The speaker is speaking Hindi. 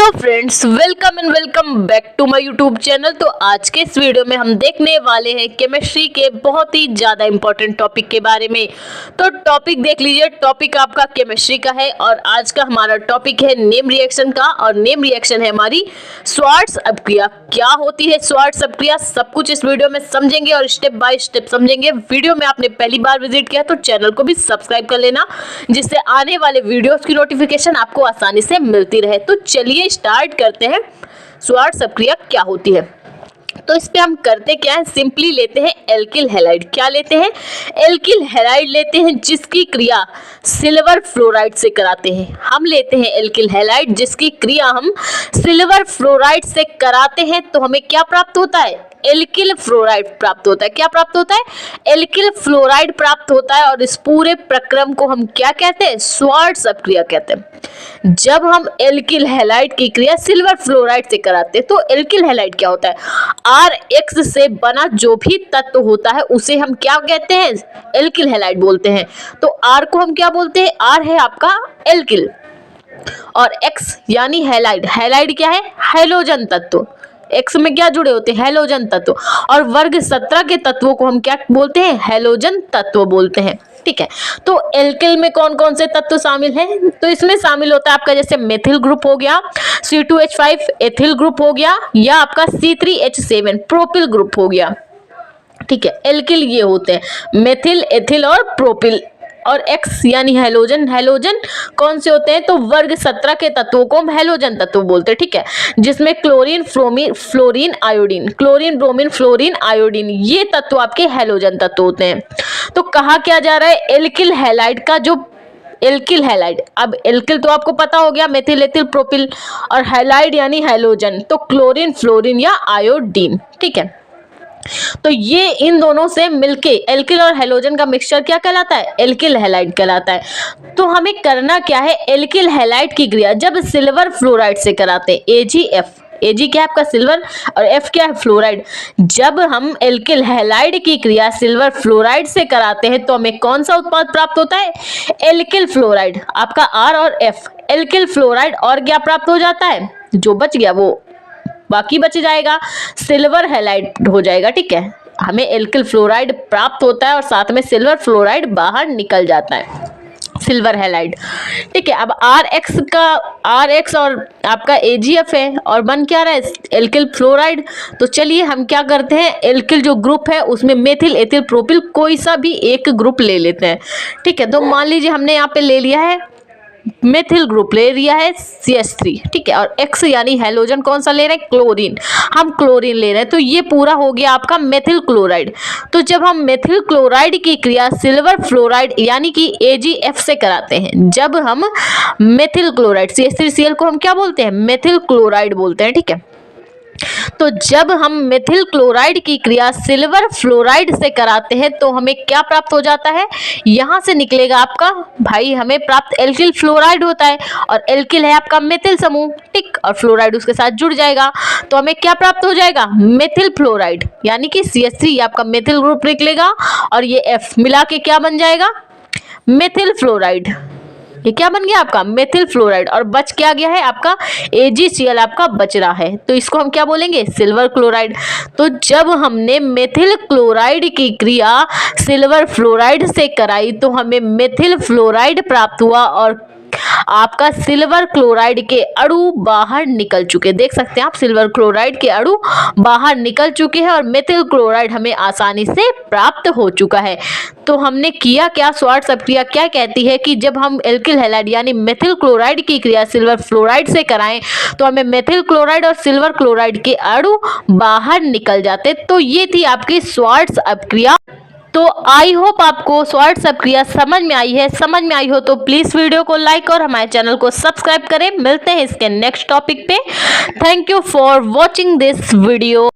Hello friends, welcome and welcome back to my YouTube channel. तो आज के इस वीडियो में हम देखने वाले हैं केमिस्ट्री के बहुत ही ज़्यादा इंपॉर्टेंट टॉपिक के बारे में। तो टॉपिक देख लीजिए, टॉपिक आपका केमिस्ट्री का है और आज का हमारा टॉपिक है नेम रिएक्शन का। और नेम रिएक्शन है हमारी श्वार्ट्ज अपक्रिया। क्या होती है श्वार्ट्ज अपक्रिया, सब कुछ इस वीडियो में समझेंगे और स्टेप बाय स्टेप समझेंगे। वीडियो में आपने पहली बार विजिट किया तो चैनल को भी सब्सक्राइब कर लेना, जिससे आने वाले वीडियोस की नोटिफिकेशन आपको आसानी से मिलती रहे। तो चलिए स्टार्ट करते हैं, श्वार्ट्ज अपक्रिया क्या होती है। तो इस पे हम करते क्या है, सिंपली लेते हैं एल्किल हैलाइड। क्या लेते हैं? एल्किल हैलाइड लेते हैं, जिसकी क्रिया सिल्वर फ्लोराइड से कराते हैं। हम लेते हैं एल्किल हैलाइड, जिसकी क्रिया हम सिल्वर फ्लोराइड से कराते हैं। तो हमें क्या प्राप्त होता है? एल्किल फ्लोराइड प्राप्त होता है। क्या प्राप्त होता है? एल्किल फ्लोराइड प्राप्त होता है। और इस पूरे प्रक्रम को हम क्या कहते हैं? श्वार्ट्ज अपक्रिया कहते हैं। जब हम एल्किल हैलाइड की क्रिया सिल्वर फ्लोराइड से कराते हैं तो एल्किल हैलाइड क्या होता है? RX से बना जो भी तत्व होता है उसे हम क्या कहते हैं? एल्किल हैलाइड बोलते हैं। तो R को हम क्या बोलते हैं? R है आपका एल्किल और X यानी हैलाइड। हैलाइड क्या है? हैलोजन तत्व। एक्स में क्या जुड़े होते हैं? हैलोजन तत्व। और वर्ग 17 के तत्वों को हम क्या बोलते हैं? हैलोजन तत्व बोलते हैं। ठीक है, तो एल्किल में कौन कौन से तत्व शामिल हैं? तो इसमें शामिल होता है आपका जैसे मेथिल ग्रुप हो गया, C2H5 एथिल ग्रुप हो गया, या आपका C3H7 प्रोपिल ग्रुप हो गया। ठीक है, एल्किल ये होते हैं मेथिल, एथिल और प्रोपिल। और एक्स यानी हैलोजन। हैलोजन कौन से होते हैं? तो वर्ग 17 के तत्वों को हम हैलोजन तत्व बोलते हैं। ठीक है, जिसमें chlorine, fluorine, iodine, chlorine, bromine, fluorine, iodine, ये तत्व आपके हैलोजन तत्व होते हैं। तो कहा क्या जा रहा है? एल्किल हैलाइड का जो एल्किल हैलाइड, अब एल्किल तो आपको पता हो गया, मेथिल, एथिल, प्रोपिल, और हैलाइड यानी हैलोजन, तो क्लोरीन, फ्लोरीन या आयोडीन। ठीक है, तो ये इन दोनों से मिलके एल्किल और हैलोजन का मिक्सचर क्या कहलाता है? एल्किल हैलाइड कहलाता है। तो हमें करना क्या है? एल्किल हैलाइड की क्रिया जब सिल्वर फ्लोराइड से कराते हैं, AgF, Ag क्या है आपका? सिल्वर, और F क्या है? फ्लोराइड। जब हम एल्किल हैलाइड की क्रिया सिल्वर फ्लोराइड से कराते हैं तो हमें कौन सा उत्पाद प्राप्त होता है? Alkyl fluoride. आपका R और F, एल्किल फ्लोराइड, और क्या प्राप्त हो जाता है? जो बच गया वो बाकी बच जाएगा, सिल्वर हैलाइड हो जाएगा। ठीक है, हमें एल्किल फ्लोराइड प्राप्त होता है और साथ में सिल्वर फ्लोराइड बाहर निकल जाता है, सिल्वर हैलाइड। ठीक है, अब RX और आपका AgF है और बन क्या रहा है? Alkyl fluoride. तो चलिए हम क्या करते हैं, एल्किल जो ग्रुप है उसमें मेथिल, एथिल, प्रोपिल कोई सा भी एक ग्रुप ले लेते हैं। ठीक है, तो मान लीजिए हमने यहाँ पे ले लिया है मेथिल ग्रुप, ले लिया है CH3। ठीक है, और X यानी हैलोजन कौन सा ले रहे हैं? क्लोरीन। हम क्लोरीन ले रहे हैं, तो ये पूरा हो गया आपका मेथिल क्लोराइड। तो जब हम मेथिल क्लोराइड की क्रिया सिल्वर फ्लोराइड यानी कि AgF से कराते हैं, जब हम मेथिल क्लोराइड CH3Cl को हम क्या बोलते हैं? मेथिल क्लोराइड बोलते हैं। ठीक है, तो जब हम मेथिल क्लोराइड की क्रिया सिल्वर फ्लोराइड से कराते हैं तो हमें क्या प्राप्त हो जाता है? यहां से निकलेगा आपका भाई, हमें प्राप्त एल्किल फ्लोराइड होता है, और एल्किल है आपका मेथिल समूह। टिक, और फ्लोराइड उसके साथ जुड़ जाएगा, तो हमें क्या प्राप्त हो जाएगा? मेथिल फ्लोराइड, यानी कि CH3 आपका मेथिल ग्रुप निकलेगा, और ये F मिला के क्या बन जाएगा? Methyl fluoride. ये क्या बन गया आपका? Methyl fluoride. और बच क्या गया है आपका? AgCl आपका बच रहा है, तो इसको हम क्या बोलेंगे? Silver chloride. तो जब हमने मेथिल क्लोराइड की क्रिया सिल्वर फ्लोराइड से कराई तो हमें मेथिल फ्लोराइड प्राप्त हुआ और आपका सिल्वर क्लोराइड के अणु बाहर निकल चुके। देख सकते हैं आप, सिल्वर क्लोराइड के अणु बाहर निकल चुके हैं और मेथिल क्लोराइड हमें आसानी से प्राप्त हो चुका है। तो हमने किया क्या? श्वार्ट्ज अपक्रिया क्या कहती है कि जब हम एल्किल हैलाइड यानी मेथिल क्लोराइड की क्रिया सिल्वर फ्लोराइड से कराएं तो हमें मेथिल क्लोराइड और सिल्वर क्लोराइड के अणु बाहर निकल जाते। तो ये थी आपकी श्वार्ट्ज अपक्रिया। तो आई होप आपको श्वार्ट्ज अपक्रिया समझ में आई है। समझ में आई हो तो प्लीज वीडियो को लाइक और हमारे चैनल को सब्सक्राइब करें। मिलते हैं इसके नेक्स्ट टॉपिक पे। Thank you for watching this video.